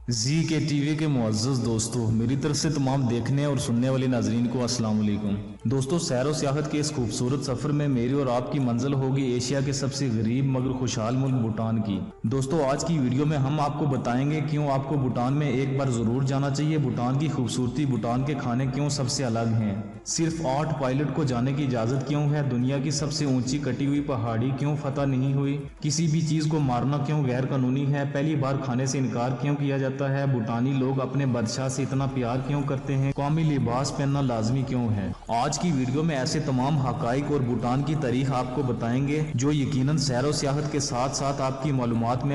زی کے T V کے معزز دوستوں، میری طرف سے تمام دیکھنے اور سننے والے ناظرین کو السلام علیکم۔ دوستوں، سیر و سیاحت کے اس خوبصورت سفر میں میری اور آپ کی منزل ہوگی ایشیا کے سب سے غریب مگر خوشحال ملک بھوٹان کی۔ دوستوں، آج کی ویڈیو میں ہم آپ کو بتائیں گے کیوں آپ کو بھوٹان میں ایک بار ضرور جانا چاہیے، بھوٹان کی خوبصورتی، بھوٹان کے کھانے کیوں سب سے الگ ہیں، صرف 8 پائلٹ کو جانے کی اجازت کیوں ہے، دنیا کی سب سے اونچی کٹی ہوئی پہاڑی کیوں فتح نہیں ہوئی، کسی بھی چیز کو مارنا کیوں غیر قانونی ہے، پہلی بار کھانے سے انکار کیوں کیا جاتا ہے، بھوٹانی لوگ اپنے بادشاہ سے اتنا پیار کیوں کرتے ہیں، قومی لباس پہننا لازمی کیوں ہے۔ آج کی ویڈیو میں ایسے تمام حقائق اور بھوٹان کی تاریخ آپ کو بتائیں گے جو یقیناً سیر و سیاحت کے ساتھ ساتھ آپ کی معلومات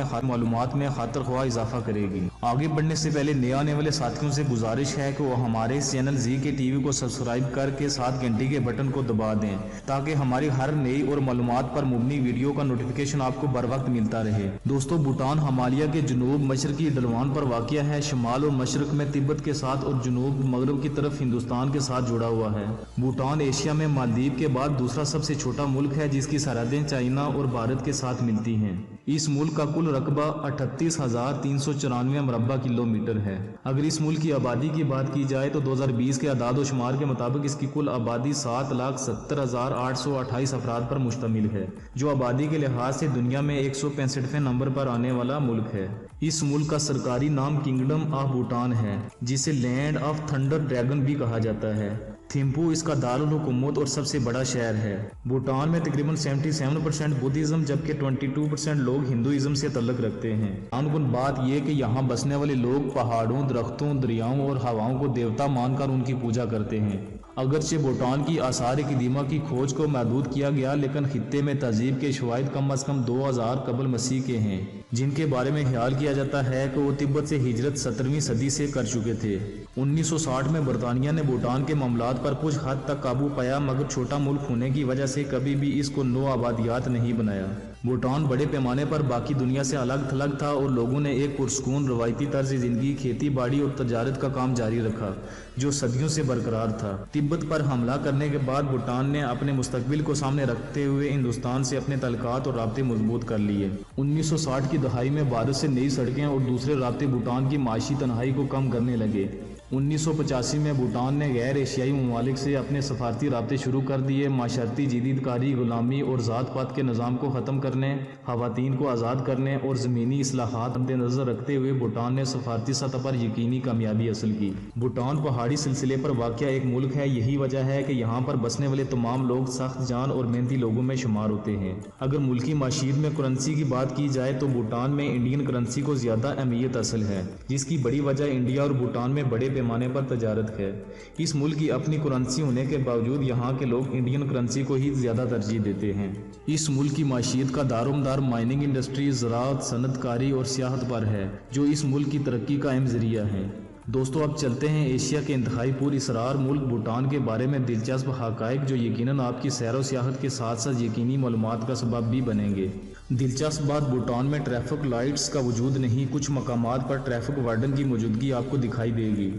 میں خاطر خواہ اضافہ کرے گی۔ آگے بڑھنے سے پہلے نئے آنے والے ساتھیوں سے گزارش ہے کہ وہ ہمارے اس چینل زی کے ٹی وی کو سبسکرائب کر کے ساتھ گھنٹی کے بٹن کو دبا دیں تاکہ ہماری ہر نئی اور معلومات پر مبنی ویڈیو کا نوٹیفیکیشن آپ کو بر وقت ملتا رہے۔ دوستو، بھوٹان ہمالیہ کے جنوب مشرقی ڈھلوان پر واقع ہے، شمال اور مشرق میں تبت کے ساتھ اور جنوب مغرب کی طرف ہندوستان کے ساتھ جڑا ہوا ہے۔ بھوٹان ایشیا میں مالدیپ کے بعد دوسرا سب سے چھوٹا ملک ہے جس کی سرحدیں چائنا اور بھارت کے ساتھ ملتی ہیں۔ اس ملک کا کل رقبہ 38,394 مربع کلومیٹر ہے۔ اگر اس ملک کی آبادی کی بات کی جائے تو 2020 کے اعداد و شمار کے مطابق اس کی کل آبادی 7,70,828 افراد پر مشتمل ہے، جو آبادی کے لحاظ سے دنیا میں 165ویں نمبر پر آنے والا ملک ہے۔ اس ملک کا سرکاری نام کنگڈم آف بھوٹان ہے، جسے لینڈ آف تھنڈر ڈریگن بھی کہا جاتا ہے۔ تھمپو اس کا دارالحکومت اور سب سے بڑا شہر ہے۔ بھوٹان میں تقریباً 77% بدھزم جبکہ 22% لوگ ہندوازم سے تعلق رکھتے ہیں۔ حیران کن بات یہ کہ یہاں بسنے والے لوگ پہاڑوں، درختوں، دریاؤں اور ہواؤں کو دیوتا مان کر ان کی پوجا کرتے ہیں۔ اگرچہ بھوٹان کی آثار قدیمہ کی کھوج کو محدود کیا گیا، لیکن خطے میں تہذیب کے شواہد کم از کم 2000 قبل مسیح کے ہیں، جن کے بارے میں خیال کیا جاتا ہے کہ وہ تبت سے ہجرت 17ویں صدی سے کر چکے تھے۔ 1960 میں برطانیہ نے بھوٹان کے معاملات پر کچھ حد تک قابو پایا، مگر چھوٹا ملک ہونے کی وجہ سے کبھی بھی اس کو نو آبادیات نہیں بنایا۔ بھوٹان بڑے پیمانے پر باقی دنیا سے الگ تھلگ تھا اور لوگوں نے ایک پرسکون روایتی طرز زندگی، کھیتی باڑی اور تجارت کا کام جاری رکھا جو صدیوں سے برقرار تھا۔ تبت پر حملہ کرنے کے بعد بھوٹان نے اپنے مستقبل کو سامنے رکھتے ہوئے ہندوستان سے اپنے تعلقات اور رابطے مضبوط کر لیے۔ 1960 کی دہائی میں بھارت سے نئی سڑکیں اور دوسرے رابطے بھوٹان کی معاشی تنہائی کو کم کرنے لگے۔ 1985 میں بھوٹان نے غیر ایشیائی ممالک سے اپنے سفارتی رابطے شروع کر دیے۔ معاشرتی جدید کاری، غلامی اور ذات پات کے نظام کو ختم کرنے، خواتین کو آزاد کرنے اور زمینی اصلاحات مد نظر رکھتے ہوئے بھوٹان نے سفارتی سطح پر یقینی کامیابی حاصل کی۔ بھوٹان پہاڑی سلسلے پر واقع ایک ملک ہے، یہی وجہ ہے کہ یہاں پر بسنے والے تمام لوگ سخت جان اور محنتی لوگوں میں شمار ہوتے ہیں۔ اگر ملکی معیشت میں کرنسی کی بات کی جائے تو بھوٹان میں انڈین کرنسی کو زیادہ اہمیت حاصل ہے، جس کی بڑی وجہ انڈیا اور بھوٹان میں بڑے پیمانے پر تجارت ہے۔ اس ملک کی اپنی کرنسی ہونے کے باوجود یہاں کے لوگ انڈین کرنسی کو ہی زیادہ ترجیح دیتے ہیں۔ اس ملک کی معیشت کا دارومدار مائننگ انڈسٹری، زراعت، صنعت کاری اور سیاحت پر ہے، جو اس ملک کی ترقی کا اہم ذریعہ ہے۔ دوستو، اب چلتے ہیں ایشیا کے انتہائی پر اسرار ملک بھوٹان کے بارے میں دلچسپ حقائق جو یقیناً آپ کی سیر و سیاحت کے ساتھ ساتھ یقینی معلومات کا سبب بھی بنیں گے۔ دلچسپ بات، بھوٹان میں ٹریفک لائٹس کا وجود نہیں، کچھ مقامات پر ٹریفک وارڈن کی موجودگی آپ کو دکھائی دے گی،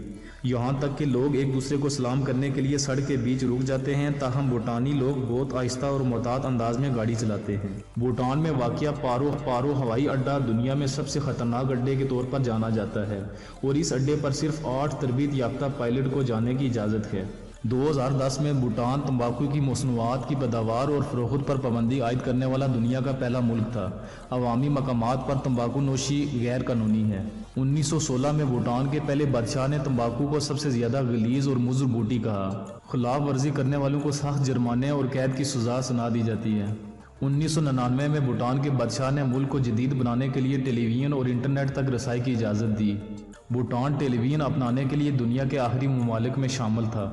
یہاں تک کہ لوگ ایک دوسرے کو سلام کرنے کے لیے سڑک کے بیچ رک جاتے ہیں، تاہم بھوٹانی لوگ بہت آہستہ اور محتاط انداز میں گاڑی چلاتے ہیں۔ بھوٹان میں واقع پارو ہوائی اڈہ دنیا میں سب سے خطرناک اڈے کے طور پر جانا جاتا ہے اور اس اڈے پر صرف 8 تربیت یافتہ پائلٹ کو جانے کی اجازت ہے۔ 2010 میں بھوٹان تمباکو کی مصنوعات کی پیداوار اور فروخت پر پابندی عائد کرنے والا دنیا کا پہلا ملک تھا۔ عوامی مقامات پر تمباکو نوشی غیر قانونی ہے۔ 1916 میں بھوٹان کے پہلے بادشاہ نے تمباکو کو سب سے زیادہ غلیظ اور مضر بوٹی کہا۔ خلاف ورزی کرنے والوں کو سخت جرمانے اور قید کی سزا سنا دی جاتی ہے۔ 1999 میں بھوٹان کے بادشاہ نے ملک کو جدید بنانے کے لیے ٹیلی ویژن اور انٹرنیٹ تک رسائی کی اجازت دی۔ بھوٹان ٹیلی ویژن اپنانے کے لیے دنیا کے آخری ممالک میں شامل تھا۔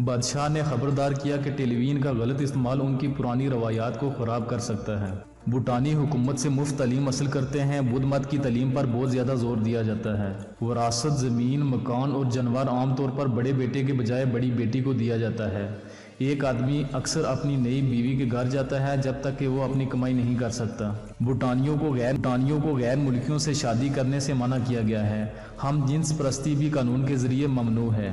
بادشاہ نے خبردار کیا کہ ٹیلی ویژن کا غلط استعمال ان کی پرانی روایات کو خراب کر سکتا ہے۔ بھوٹانی حکومت سے مفت تعلیم حاصل کرتے ہیں۔ بدھ مت کی تعلیم پر بہت زیادہ زور دیا جاتا ہے۔ وراثت، زمین، مکان اور جانور عام طور پر بڑے بیٹے کے بجائے بڑی بیٹی کو دیا جاتا ہے۔ ایک آدمی اکثر اپنی نئی بیوی کے گھر جاتا ہے جب تک کہ وہ اپنی کمائی نہیں کر سکتا۔ بھوٹانیوں کو غیر ملکیوں سے شادی کرنے سے منع کیا گیا ہے۔ ہم جنس پرستی بھی قانون کے ذریعے ممنوع ہے۔